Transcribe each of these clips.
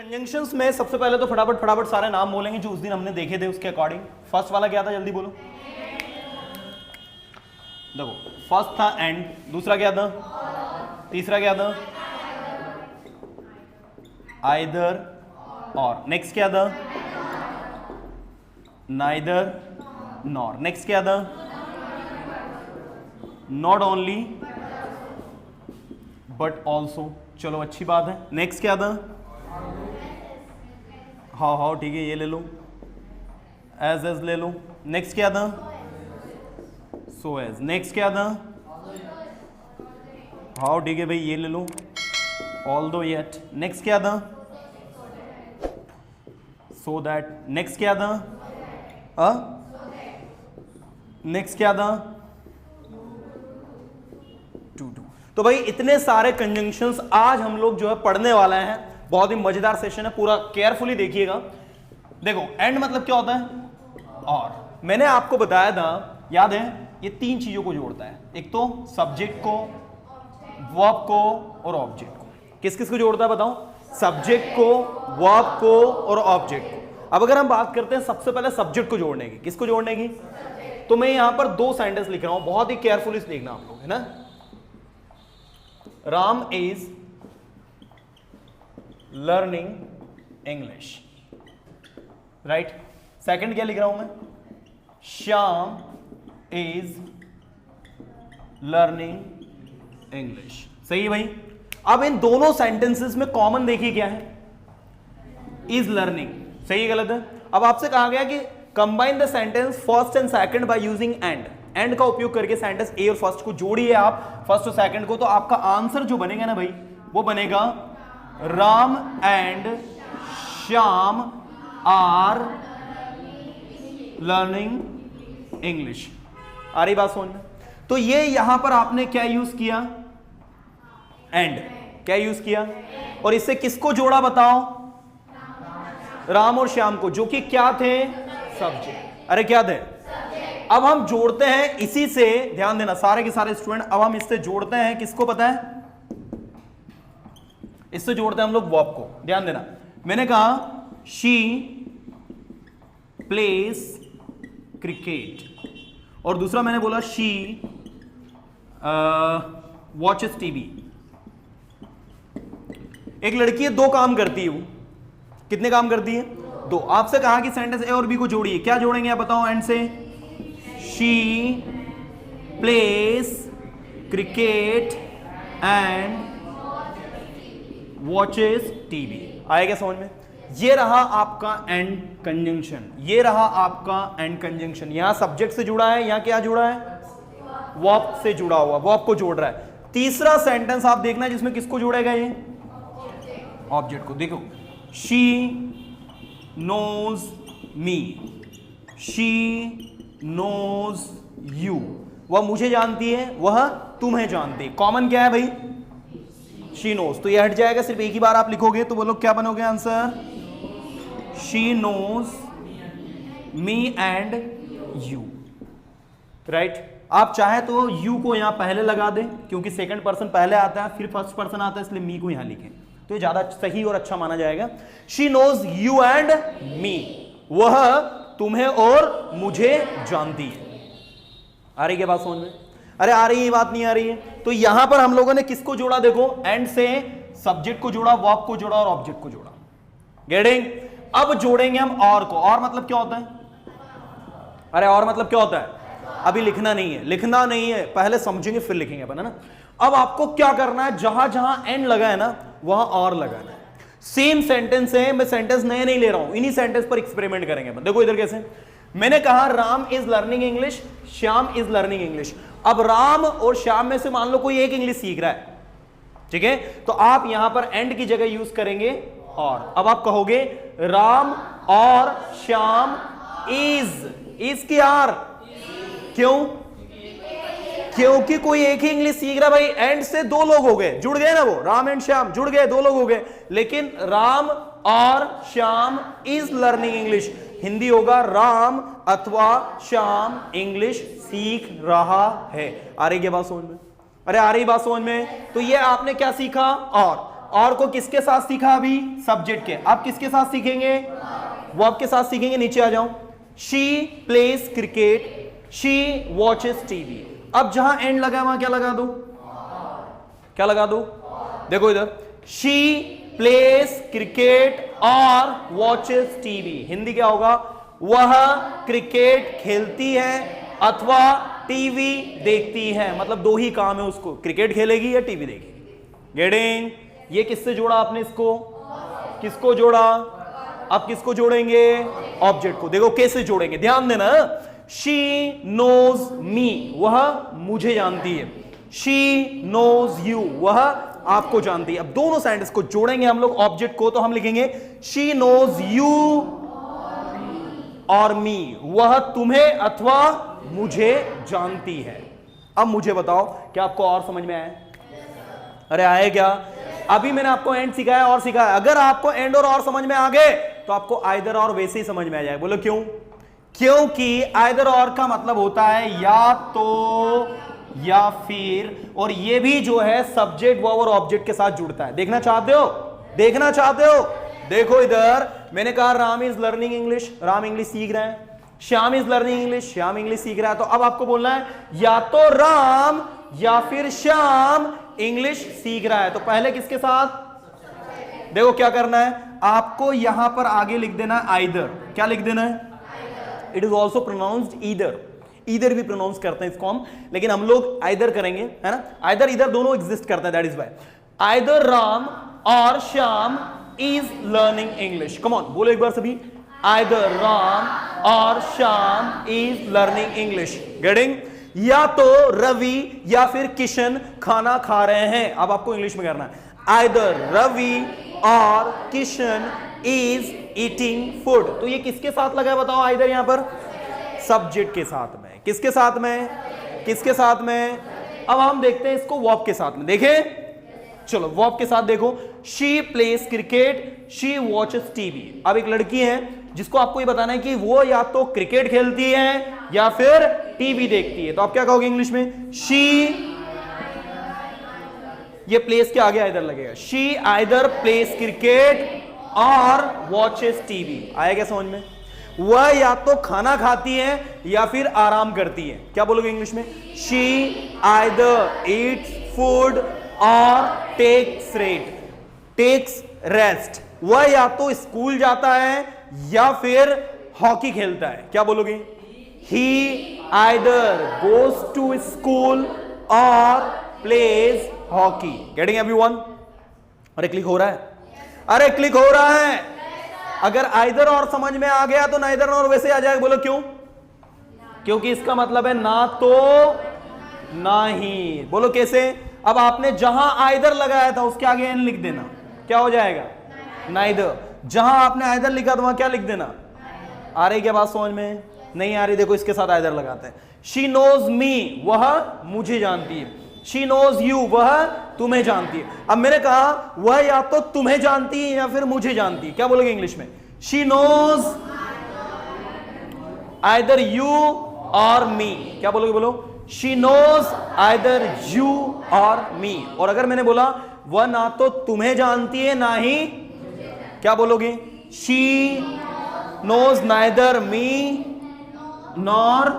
Conjunctions में सबसे पहले तो फटाफट सारे नाम बोलेंगे जो उस दिन हमने देखे थे उसके अकॉर्डिंग। फर्स्ट वाला क्या था, जल्दी बोलो। देखो फर्स्ट था एंड, दूसरा क्या था, तीसरा क्या था, आइदर और, नेक्स्ट क्या था, नाइदर नॉर, नेक्स्ट क्या था, नॉट ओनली बट ऑल्सो। चलो अच्छी बात है। नेक्स्ट क्या था, हाउ ठीक है, ये ले लो, एज ले लो। नेक्स्ट क्या था, सो एज। नेक्स्ट क्या था, हाउ ठीक है भाई, ये ले लो, ऑल दो येट। नेक्स्ट क्या था, सो दैट। नेक्स्ट क्या था, नेक्स्ट क्या था, टू टू। तो भाई इतने सारे कंजंक्शंस आज हम लोग जो है पढ़ने वाले हैं। बहुत ही मजेदार सेशन है, पूरा केयरफुली देखिएगा। देखो एंड मतलब क्या होता है, और मैंने आपको बताया था, याद है, ये तीन चीजों को जोड़ता है। एक तो सब्जेक्ट को, वर्ब को और ऑब्जेक्ट को। किस किस को जोड़ता है बताओ, सब्जेक्ट को, वर्ब को और ऑब्जेक्ट को। अब अगर हम बात करते हैं सबसे पहले सब्जेक्ट को जोड़ने की, किसको जोड़ने की, तो मैं यहां पर दो सेंटेंस लिख रहा हूं, बहुत ही केयरफुली देखना आप लोग, है ना। Ram is learning English, right. Second क्या लिख रहा हूं मैं, श्याम इज लर्निंग इंग्लिश। सही है भाई। अब इन दोनों सेंटेंसेस में कॉमन देखिए क्या है, इज लर्निंग। सही है गलत है। अब आपसे कहा गया कि combine the sentence first and second by using and. And का उपयोग करके सेंटेंस ए और फर्स्ट को जोड़िए आप, फर्स्ट और सेकंड को। तो आपका आंसर जो बनेगा ना भाई, वो बनेगा Ram and Shyam are learning English. आ रही बात समझ में। तो ये यहां पर आपने क्या यूज किया, एंड। क्या यूज किया, और इससे किसको जोड़ा बताओ, राम और श्याम को, जो कि क्या थे, सब्जेक्ट। अरे क्या थे, अब हम जोड़ते हैं इसी से, ध्यान देना सारे के सारे स्टूडेंट। अब हम इससे जोड़ते हैं किसको पता है, इससे जोड़ते हैं हम लोग वर्ब को। ध्यान देना, मैंने कहा शी प्लेस क्रिकेट, और दूसरा मैंने बोला शी वॉचेस टीवी। एक लड़की है, दो काम करती है वो। कितने काम करती है, दो। आपसे कहा कि सेंटेंस ए और बी को जोड़िए, क्या जोड़ेंगे आप बताओ एंड से, she place cricket and watches TV. आएगा समझ में। ये रहा आपका एंड कंजंक्शन, ये रहा आपका एंड कंजंक्शन। यहां सब्जेक्ट से जुड़ा है, यहां क्या जुड़ा है, वर्ब से जुड़ा हुआ, वर्ब को जोड़ रहा है। तीसरा सेंटेंस आप देखना जिसमें किसको जोड़ेगा, ये ऑब्जेक्ट को। देखो she knows me, she knows you. वह मुझे जानती है, वह तुम्हें जानती है। कॉमन क्या है भाई, शी नोज। तो ये हट जाएगा, सिर्फ एक ही बार आप लिखोगे तो बोलो क्या बनोगे answer, she knows me and you, right. आप चाहे तो यू को यहां पहले लगा दें, क्योंकि सेकंड पर्सन पहले आता है, फिर फर्स्ट पर्सन आता है, इसलिए मी को यहां लिखें तो ये ज्यादा सही और अच्छा माना जाएगा। She knows you and me, वह तुम्हें और मुझे जानती है। आ रही क्या बात समझ में, अरे आ रही है, बात नहीं आ रही है। तो यहां पर हम लोगों ने किसको जोड़ा, देखो एंड से सब्जेक्ट को जोड़ा, वर्ब को जोड़ा और ऑब्जेक्ट को जोड़ा। गेटिंग। अब जोड़ेंगे हम और को। और मतलब क्या होता है, अरे और मतलब क्या होता है, अभी लिखना नहीं है, लिखना नहीं है, पहले समझेंगे फिर लिखेंगे अपन, है ना। अब आपको क्या करना है, जहां जहां एंड लगा है ना, वहां और लगाना है। सेम सेंटेंस है, मैं सेंटेंस नए नहीं ले रहा हूं, इन्हीं सेंटेंस पर एक्सपेरिमेंट करेंगे अपन। देखो इधर कैसे, मैंने कहा Ram is learning English, Shyam is learning English. अब राम और श्याम में से मान लो कोई एक इंग्लिश सीख रहा है, ठीक है, तो आप यहां पर एंड की जगह यूज करेंगे और। अब आप कहोगे राम और श्याम इज की आर, क्यों, क्योंकि कोई एक ही इंग्लिश सीख रहा। भाई एंड से दो लोग हो गए, जुड़ गए ना, वो राम एंड श्याम जुड़ गए, दो लोग हो गए। लेकिन राम और Shyam is learning English, Hindi होगा राम अथवा श्याम इंग्लिश सीख रहा है। आ रही है बात समझ में, अरे आ रही बात समझ में। तो ये आपने क्या सीखा, और और को किसके साथ सीखा अभी? सब्जेक्ट के। अब किसके साथ सीखेंगे? वर्ब के साथ सीखेंगे। नीचे आ जाओ। She plays cricket, she watches TV. अब जहां एंड लगा वहां क्या लगा दो? क्या लगा दो? देखो इधर, शी प्लेज क्रिकेट और वॉचेस टीवी। हिंदी क्या होगा? वह क्रिकेट खेलती है अथवा टीवी देखती है। मतलब दो ही काम है उसको, क्रिकेट खेलेगी या टीवी देखेगी। गेटिंग? ये किससे जोड़ा आपने इसको? किसको जोड़ा? अब किसको जोड़ेंगे? ऑब्जेक्ट को। देखो कैसे जोड़ेंगे, ध्यान देना। शी नोज मी, वह मुझे जानती है। शी नोज यू, वह आपको जानती है। अब दोनों सेंटेंस को जोड़ेंगे हम लोग ऑब्जेक्ट को, तो हम लिखेंगे शी नोज यू और मी, वह तुम्हें अथवा मुझे जानती है। अब मुझे बताओ, क्या आपको और समझ में आया? अरे आए क्या? अभी मैंने आपको एंड सिखाया और सिखाया। अगर आपको एंड और समझ में आ गए तो आपको आइदर और वैसे ही समझ में आ जाएगा। बोलो क्यों? क्योंकि आइदर और का मतलब होता है या तो या फिर, और ये भी जो है सब्जेक्ट वर्ब और ऑब्जेक्ट के साथ जुड़ता है। देखना चाहते हो? देखना चाहते हो? देखो इधर, मैंने कहा Ram is learning English, Ram English सीख रहे हैं। Shyam is learning English, Shyam English सीख रहा है। तो अब आपको बोलना है या तो राम या फिर श्याम इंग्लिश सीख रहा है। तो पहले किसके साथ? देखो क्या करना है आपको, यहां पर आगे लिख देना आइदर। क्या लिख देना है? It is also pronounced either. Either भी प्रोनाउंस करते हैं इसको हम, लेकिन हम लोग आइदर करेंगे, है ना। आइदर इधर दोनों एग्जिस्ट करता है, that is why. Either Ram और Shyam is learning English. Come on, बोलो एक बार सभी। आइदर राम और Shyam is learning English. Getting? या तो रवि या फिर किशन खाना खा रहे हैं। अब आपको इंग्लिश में करना है। आइदर रवि और किशन इज ईटिंग फूड। तो ये किसके साथ लगा है बताओ? आइदर यहां पर सब्जेक्ट के साथ में। किसके साथ में? किसके साथ में? अब हम देखते हैं इसको वर्ब के साथ में। देखें, चलो वर्ब के साथ देखो। She plays cricket, she watches TV. अब एक लड़की है जिसको आपको ये बताना है कि वो या तो क्रिकेट खेलती है या फिर टीवी देखती है। तो आप क्या कहोगे इंग्लिश में? शी, ये प्लेस के आगे आइदर लगेगा। शी आइदर प्लेज क्रिकेट और वॉचेस टीवी। आएगा समझ में? वह या तो खाना खाती है या फिर आराम करती है। क्या बोलोगे इंग्लिश में? शी आइदर ईट्स फूड और टेक्स रेस्ट। वह या तो स्कूल जाता है या फिर हॉकी खेलता है। क्या बोलोगे? ही आइदर गोज टू स्कूल और प्लेज हॉकी। Getting everyone? अरे क्लिक हो रहा है? अरे क्लिक हो रहा है? अगर आइदर और समझ में आ गया तो नाइदर और वैसे आ जाएगा। बोलो क्यों? क्योंकि इसका मतलब है ना तो ना ही। बोलो कैसे? अब आपने जहां आइदर लगाया था उसके आगे एन लिख देना। क्या हो जाएगा? नाइदर। जहां आपने आइदर लिखा था वहां क्या लिख देना? आ रही क्या बात समझ में? नहीं आ रही? देखो इसके साथ आइदर लगाते हैं। शी नोज मी, वह मुझे जानती है। शी नोज यू, वह तुम्हें जानती है। अब मैंने कहा वह या तो तुम्हें जानती है या फिर मुझे जानती है। क्या बोलोगे इंग्लिश में? शी नोज आइदर यू और मी। क्या बोलोगे? बोलो शी नोज आइदर यू और मी। और अगर मैंने बोला वह ना तो तुम्हें जानती है ना ही, क्या बोलोगे? She knows neither me nor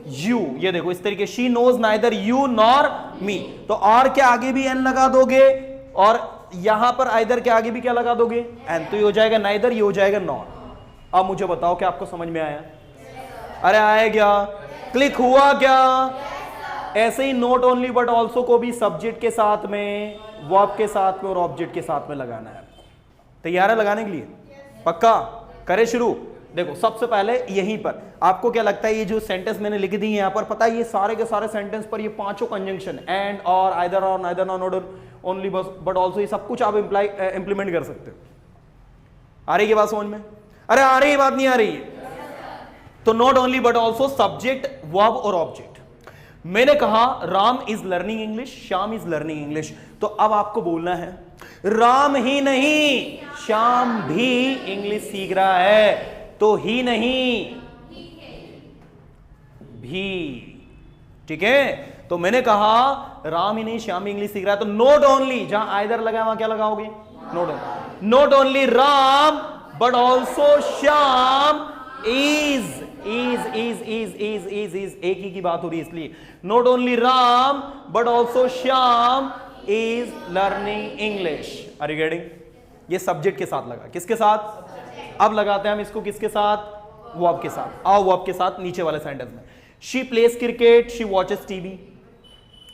you. ये देखो इस तरीके, she knows neither you nor me. तो और के आगे भी एन लगा दोगे और यहां पर आइदर के आगे भी क्या लगा दोगे? एन। तो ये हो जाएगा नाइदर, ये हो जाएगा नॉर। अब मुझे बताओ क्या आपको समझ में आया? अरे आया क्या? क्लिक हुआ क्या? ऐसे ही नॉट ओनली बट ऑल्सो को भी सब्जेक्ट के साथ में, वर्ब के साथ में और ऑब्जेक्ट के साथ में लगाना है। तैयार है लगाने के लिए? पक्का? करे शुरू। देखो सबसे पहले यहीं पर आपको क्या लगता है, ये जो सेंटेंस मैंने लिख दी है यहां पर, पता है ये सारे के सारे सेंटेंस पर ये पांचों कंजंक्शन एंड और आइदर और neither not only but also, ये सब कुछ आप इंप्लीमेंट कर सकते हो। आ रही है बात समझ में? अरे आ रही है बात? नहीं आ रही है? तो not only but also subject verb और ऑब्जेक्ट। मैंने कहा Ram is learning English, Shyam is learning English. तो अब आपको बोलना है राम ही नहीं श्याम भी इंग्लिश सीख रहा है। तो ही नहीं भी, ठीक है? तो मैंने कहा राम ही नहीं श्याम भी इंग्लिश सीख रहा है, तो नोट ओनली, जहां आइदर लगा वहां क्या लगाओगे? Not only Ram but also Shyam is एक ही की बात हो रही है, इसलिए not only Ram but also Shyam is learning English. Are you getting? ये सब्जेक्ट के साथ लगा, किसके साथ? अब लगाते हैं हम इसको किसके साथ? वर्ब के साथ। आओ वर्ब के साथ नीचे वाले सेंटेंस में, she plays cricket, she watches TV.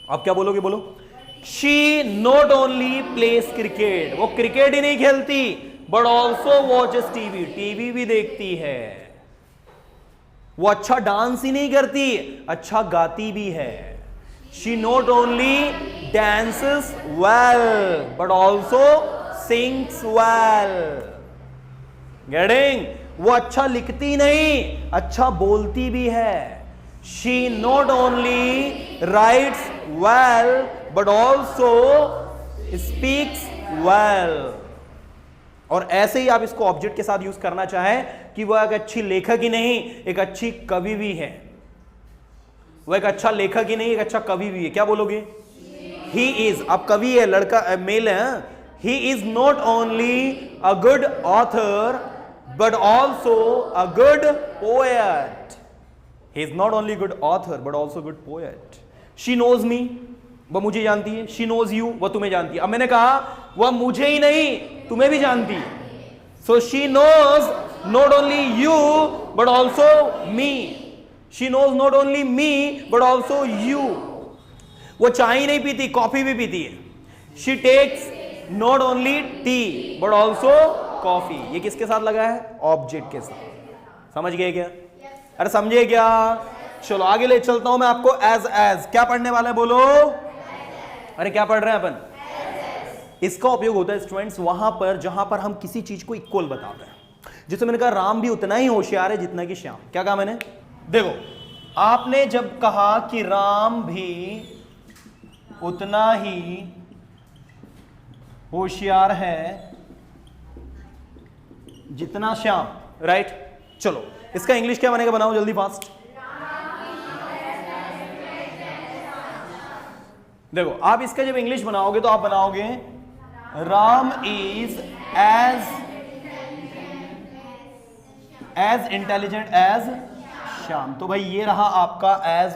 अब क्या बोलोगे? बोलो, she not only pledge cricket, वो क्रिकेट ही नहीं खेलती but also watches TV, TV भी देखती है। वो अच्छा डांस ही नहीं करती, अच्छा गाती भी है। She not only dances well but also sings well. Getting? वो अच्छा लिखती नहीं, अच्छा बोलती भी है। She not only writes well but also speaks well. और ऐसे ही आप इसको ऑब्जेक्ट के साथ यूज करना चाहें कि वह एक अच्छी लेखक ही नहीं, एक अच्छी कवि भी है। वह एक अच्छा लेखक ही नहीं, एक अच्छा कवि भी है। क्या बोलोगे? He is, अब कवि है, लड़का मेल है। He is not only a good author but also a good poet. He is not only good author but also good poet. She knows me, वह मुझे जानती है। She knows you, वह तुम्हें जानती है। अब मैंने कहा वह मुझे ही नहीं तुम्हें भी जानती है। So she knows not only you but also me. She knows not only me but also you. वो चाय नहीं पीती, कॉफी भी पीती है। She takes not only tea but also coffee. ये किसके साथ लगा है? ऑब्जेक्ट के साथ। समझ गए क्या? अरे समझे क्या? चलो आगे ले चलता हूं मैं आपको। एज क्या पढ़ने वाला है? बोलो। अरे क्या पढ़ रहे हैं अपन? इसका उपयोग होता है स्टूडेंट्स वहां पर जहां पर हम किसी चीज को इक्वल बताते हैं। जैसे मैंने कहा राम भी उतना ही होशियार है जितना कि श्याम। क्या कहा मैंने? देखो, आपने जब कहा कि राम भी उतना ही होशियार है जितना श्याम, राइट? चलो इसका इंग्लिश क्या बनेगा? बनाओ जल्दी फास्ट। देखो, आप इसका जब इंग्लिश बनाओगे तो आप बनाओगे Ram is as intelligent as Shyam. तो भाई ये रहा आपका एज,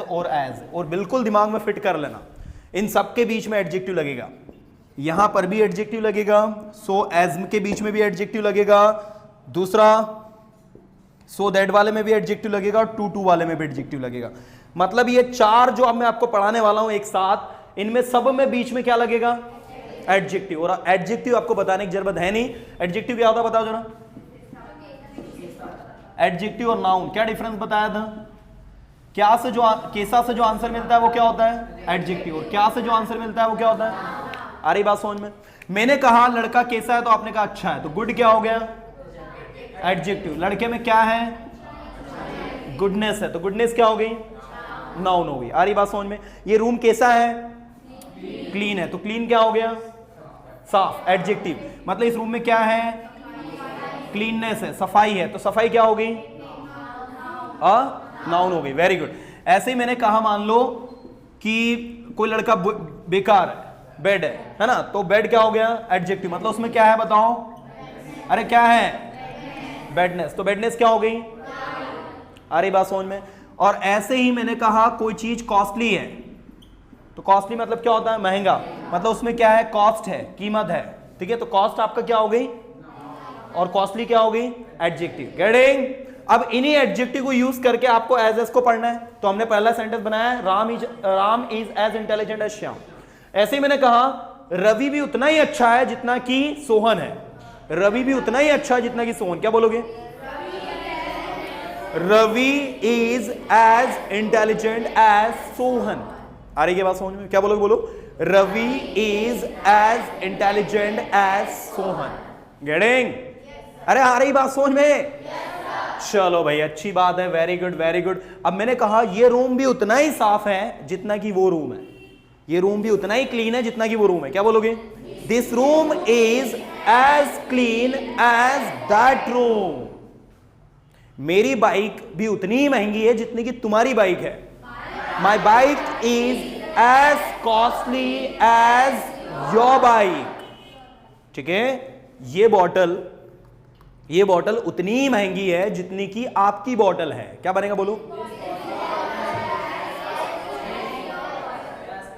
और बिल्कुल दिमाग में फिट कर लेना, इन सब के बीच में एडजेक्टिव लगेगा। यहां पर भी एडजेक्टिव लगेगा, सो एज के बीच में भी एडजेक्टिव लगेगा, दूसरा सो दैट वाले में भी एडजेक्टिव लगेगा, और टू वाले में भी एडजेक्टिव लगेगा। मतलब ये चार जो अब मैं आपको पढ़ाने वाला हूं एक साथ, इनमें सब में बीच में क्या लगेगा? एडजेक्टिव। और एडजेक्टिव आपको बताने की जरूरत है नहीं। एडजेक्टिव क्या होता है बताओ जरा। एडजेक्टिव और नाउन क्या डिफरेंस बताया था? क्या से जो केसा से जो आंसर मिलता है वो क्या होता है? एडजेक्टिव। और क्या से जो आंसर मिलता है वो क्या होता है? आ रही बात समझ में? मैंने कहा लड़का कैसा है तो आपने कहा अच्छा है, तो गुड क्या हो गया? एडजेक्टिव। लड़के में क्या है? गुडनेस है, तो गुडनेस क्या हो गई? नाउन हो गई। आ रही बात समझ में? ये रूम कैसा है? क्लीन है, तो क्लीन क्या हो गया? साफ, एडजेक्टिव। मतलब इस रूम में क्या है? क्लीननेस है, सफाई है, तो सफाई क्या हो गई? नाउन हो गई। Very good. ऐसे ही मैंने कहा मान लो कि कोई लड़का बेकार है, बेड है ना, तो बेड क्या हो गया? एडजेक्टिव। मतलब उसमें क्या है बताओ? अरे क्या है? बेडनेस, तो बेडनेस क्या हो गई? आ रही बात समझ में? और ऐसे ही मैंने कहा कोई चीज कॉस्टली है, तो कॉस्टली मतलब क्या होता है? महंगा। मतलब उसमें क्या है? कॉस्ट है, कीमत है। ठीक है, तो कॉस्ट आपका क्या हो गई? और कॉस्टली क्या हो गई? एडजेक्टिव। गेटिंग? अब इन्हीं एडजेक्टिव को यूज करके आपको एज को पढ़ना है। तो हमने पहला सेंटेंस बनाया है Ram is as intelligent as Shyam. ऐसे ही मैंने कहा रवि भी उतना ही अच्छा है जितना कि सोहन है। रवि भी उतना ही अच्छा है जितना कि सोहन। क्या बोलोगे? Ravi is as intelligent as Sohan. आ रही है बात समझ में? क्या बोलोगे? बोलो, Ravi is as intelligent as Sohan. Getting? अरे आ रही बात समझ में? चलो भाई, अच्छी बात है। Very good, very good. अब मैंने कहा ये रूम भी उतना ही साफ है जितना कि वो रूम है। ये रूम भी उतना ही क्लीन है जितना कि वो रूम है। क्या बोलोगे? This room is as clean as that room. मेरी बाइक भी उतनी ही महंगी है जितनी कि तुम्हारी बाइक है। My bike is as costly as your bike। ठीक है, ये बॉटल उतनी ही महंगी है जितनी की आपकी बॉटल है। क्या बनेगा बोलो?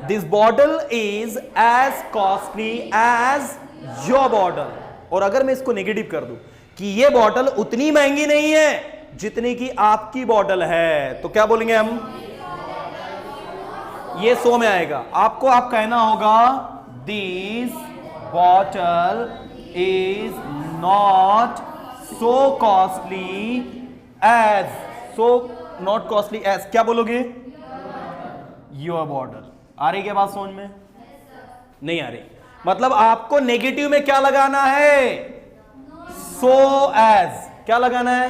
This bottle is as costly as your bottle. और अगर मैं इसको नेगेटिव कर दूं कि ये बॉटल उतनी महंगी नहीं है जितनी की आपकी बॉटल है, तो क्या बोलेंगे हम? ये 100 में आएगा। आपको आप कहना होगा this bottle is not so costly as, so not costly as, क्या बोलोगे? Your bottle. आ रही क्या बात समझ में? नहीं आ रही। मतलब आपको नेगेटिव में क्या लगाना है? So as. क्या लगाना है?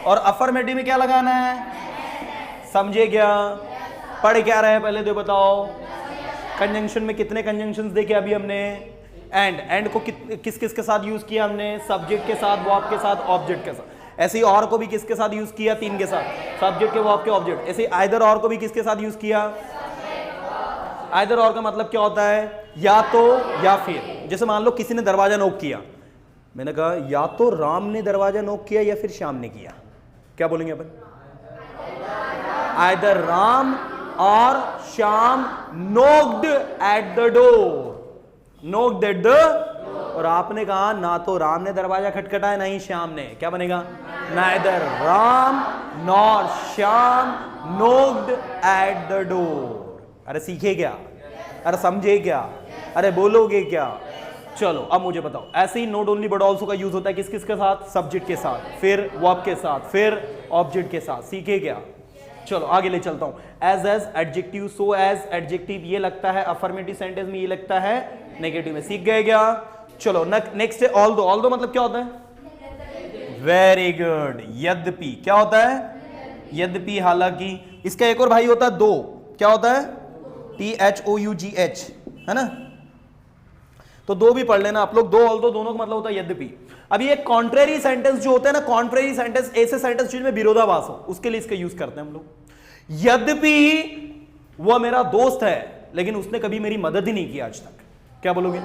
और अफर्मेटिव में क्या लगाना है? समझे क्या? पढ़ क्या रहे पहले तो बताओ। कंजंक्शन में कितने कंजंक्शंस देखे अभी हमने? एंड को किस किस के साथ यूज किया हमने? सब्जेक्ट के साथ, वर्ब के साथ, ऑब्जेक्ट के साथ। ऐसे ही और को भी किसके साथ यूज किया? 3 के साथ, सब्जेक्ट के, वर्ब के, ऑब्जेक्ट। ऐसे आइदर और को भी किसके साथ यूज किया? आइदर और का मतलब क्या होता है? या तो या फिर। जैसे मान लो किसी ने दरवाजा नॉक किया, मैंने कहा या तो राम ने दरवाजा नॉक किया या फिर श्याम ने किया। क्या बोलेंगे अपन? आइदर राम और Shyam knocked at the door, knocked at the। और आपने कहा ना तो राम ने दरवाजा खटखटाया ना ही श्याम ने। क्या बनेगा? neither Ram nor Shyam knocked at the door। अरे सीखे क्या? अरे समझे क्या? अरे बोलोगे क्या? चलो अब मुझे बताओ। ऐसे ही नॉट ओनली बट ऑल्सो का यूज होता है किस किस के साथ? सब्जेक्ट के साथ, फिर वर्ब के साथ, फिर ऑब्जेक्ट के साथ। सीखे क्या? चलो आगे ले चलता हूं। As adjective, so as adjective, ये लगता है अफर्मेटिव सेंटेंस में, ये लगता है नेगेटिव में। सीख गए क्या? चलो नेक्स्ट है ऑल्दो। ऑल्दो मतलब क्या होता है? वेरी गुड, यद्यपि। क्या होता है? यद्यपि, हालांकि। इसका एक और भाई होता है दो। क्या होता है? THOUGH, है ना? तो दो भी पढ़ लेना आप लोग। दो ऑल्दो दोनों का मतलब होता है यद्यपि। अभी एक कॉन्ट्रेरी सेंटेंस जो होता है ना, कॉन्ट्रेरी सेंटेंस ऐसे सेंटेंस जिनमें विरोधाभास हो, उसके लिए इसका यूज करते हैं हम लोग। यद्यपि वह मेरा दोस्त है लेकिन उसने कभी मेरी मदद ही नहीं की आज तक। क्या बोलोगे?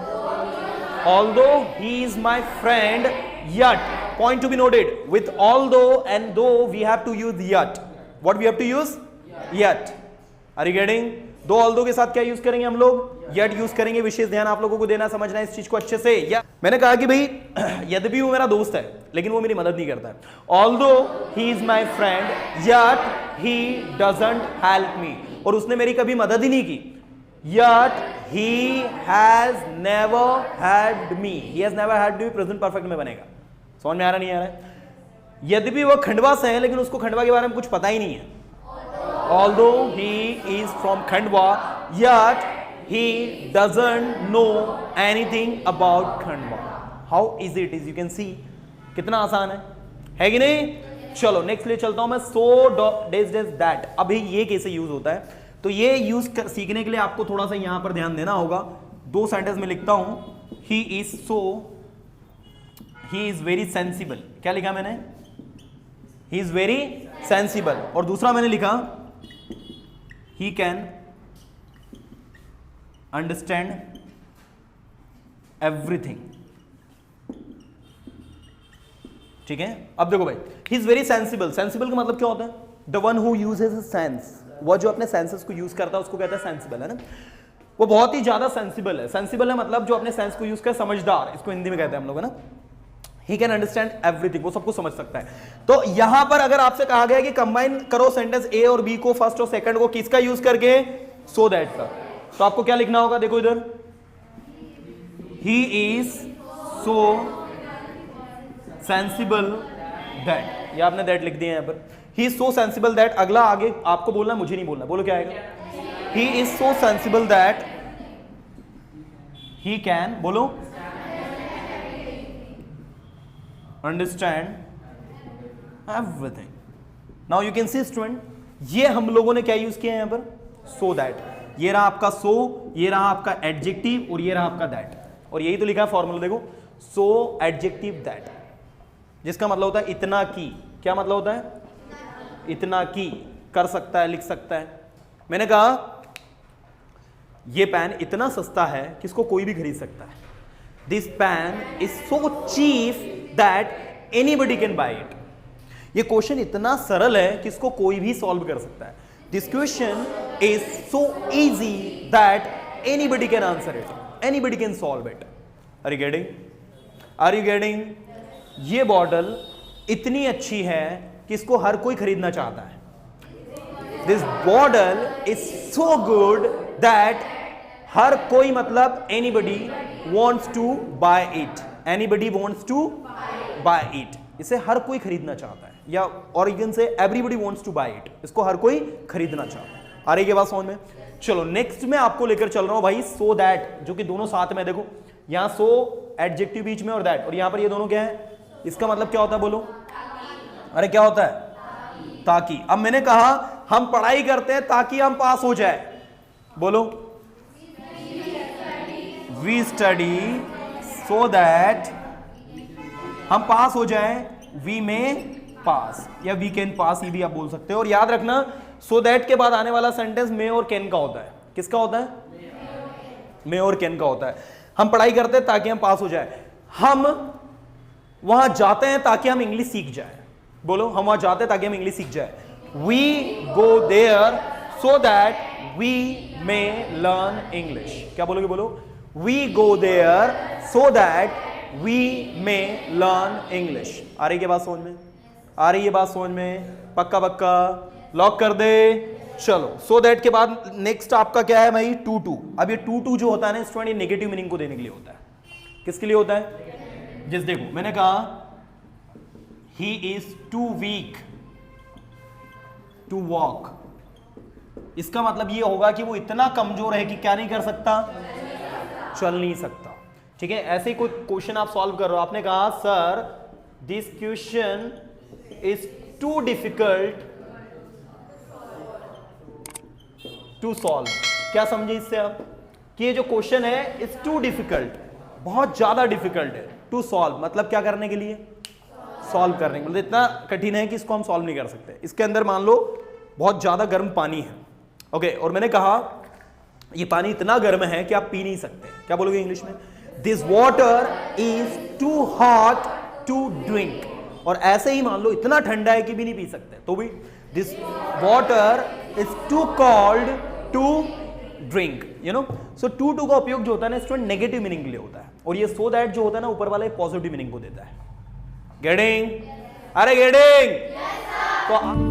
Although he is my friend, yet, point to be noted, with although and though we have to use yet. What we have to use? Yet. Are you getting? दो although के साथ क्या यूज करेंगे हम लोग? yet यूज करेंगे। विशेष ध्यान आप लोगों को देना, समझना है इस चीज को अच्छे से। या मैंने कहा कि भाई यद्यपि वो मेरा दोस्त है लेकिन वो मेरी मदद नहीं करता है। Although he is my friend, yet he doesn't help me, और उसने मेरी कभी मदद ही नहीं की। Yet he has never helped me. He has never helped me present perfect में बनेगा। समझ में आ रहा नहीं आ रहा है? यद्यपि वो खंडवा से है लेकिन उसको खंडवा के बारे में कुछ पता ही नहीं है। Although he is from Khandwa, yet he doesn't know anything about Khandwa. How easy it is, you can see. कितना आसान है कि नहीं? चलो नेक्स्ट ले चलता हूं मैं। So does that। अभी ये कैसे यूज होता है? तो ये यूज सीखने के लिए आपको थोड़ा सा यहां पर ध्यान देना होगा। दो सेंटेंस में लिखता हूं, ही इज वेरी सेंसिबल। क्या लिखा मैंने? He is very sensible. और दूसरा मैंने लिखा ही कैन अंडरस्टैंड एवरीथिंग। ठीक है, अब देखो भाई, he is very sensible. Sensible का मतलब क्या होता है? The one who uses sense. वो जो अपने सेंसेस को यूज करता है उसको कहता है सेंसिबल, है ना? वो बहुत ही ज्यादा सेंसिबल है। सेंसिबल है मतलब जो अपने सेंस को यूज कर, समझदार, इसको हिंदी में कहते हैं हम लोग, है ना? ही कैन अंडरस्टैंड एवरीथिंग, वो सब कुछ समझ सकता है। तो यहां पर अगर आपसे कहा गया कि कंबाइन करो सेंटेंस ए और बी को, फर्स्ट और सेकंड को, किसका यूज करके? सो दैट का। तो आपको क्या लिखना होगा? देखो इधर, ही इज सो सेंसिबल दैट। ये आपने दैट लिख दिया यहां पर। ही इज सो सेंसिबल दैट। अगला आगे आपको बोलना, मुझे नहीं बोलना। बोलो क्या आएगा? He is so sensible that he can, बोलो, understand everything. Now you can see student, ये हम लोगों ने क्या यूज किया है यहां पर? So that. ये रहा आपका सो, ये रहा आपका एडजेक्टिव, और ये रहा आपका दैट। और यही तो लिखा है फॉर्मूला, देखो, सो एडजेक्टिव दैट, जिसका मतलब होता है इतना की। क्या मतलब होता है? इतना की, कर सकता है, लिख सकता है। मैंने कहा ये पेन इतना सस्ता है कि इसको कोई भी खरीद सकता है. This pen is so cheap that anybody can buy it. ये क्वेश्चन इतना सरल है कि इसको कोई भी सॉल्व कर सकता है. This question is so easy that anybody can answer it, anybody can solve it. Are you getting? Are you getting? ये बॉटल इतनी अच्छी है कि इसको हर कोई खरीदना चाहता है. This bottle is so good that हर कोई, मतलब anybody wants to buy it, anybody wants to buy it. इसे हर कोई खरीदना चाहता है, या ओरिजिन से everybody wants to buy it, इसको हर कोई खरीदना चाहता है. आ रही है बात समझ में? चलो नेक्स्ट में आपको लेकर चल रहा हूं भाई सो दैट, जो कि दोनों साथ में. देखो यहां सो एडजेक्टिव बीच में और दैट, और यहां पर ये दोनों क्या है? इसका मतलब क्या होता है बोलो? अरे क्या होता है? ताकि. अब मैंने कहा हम पढ़ाई करते हैं ताकि हम पास हो जाए. बोलो, वी स्टडी सो दैट हम पास हो जाए. वी में पास या वी कैन पास, ये भी आप बोल सकते हो. और याद रखना सो दैट के बाद आने वाला सेंटेंस मे और कैन का होता है. किसका होता है? मे और कैन का होता है. हम पढ़ाई करते हैं ताकि हम पास हो जाए. हम वहां जाते हैं ताकि हम इंग्लिश सीख जाए. बोलो, हम वहां जाते हैं ताकि हम इंग्लिश सीख जाए. We go there so that we may learn English. क्या बोलोगे? बोलो, we go there so that we may learn English. आ रही है बात समझ में? आ रही है बात समझ में? पक्का पक्का लॉक कर दे. चलो सो दैट के बाद नेक्स्ट आपका क्या है भाई? Too too. अब ये टू टू जो होता है ना स्टूडेंट, ये नेगेटिव मीनिंग को देने के लिए होता है. किसके लिए होता है? जिस देखो मैंने कहा he is too weak to walk. इसका मतलब ये होगा कि वो इतना कमजोर है कि क्या नहीं कर सकता? चल नहीं सकता. ठीक है, ऐसे ही कोई क्वेश्चन आप सॉल्व कर रहे हो, आपने कहा sir this question is too difficult to solve. क्या समझे इससे आप? कि ये जो क्वेश्चन है इज टू डिफिकल्ट, बहुत ज्यादा डिफिकल्ट है. टू सॉल्व मतलब क्या करने के लिए? सॉल्व करने के लिए. मतलब इतना कठिन है कि इसको हम सॉल्व नहीं कर सकते. इसके अंदर मान लो बहुत ज्यादा गर्म पानी है. ओके, और मैंने कहा ये पानी इतना गर्म है कि आप पी नहीं सकते. क्या बोलोगे इंग्लिश में? This water is too hot to drink. और ऐसे ही मान लो इतना ठंडा है कि भी नहीं पी सकते, तो भी this water is too cold to drink. You know, so too too का उपयोग जो होता है ना स्टूडेंट नेगेटिव मीनिंग के लिए होता है, और ये सो दैट जो होता है ना ऊपर वाला पॉजिटिव मीनिंग को देता है. गेटिंग? अरे गेटिंग? तो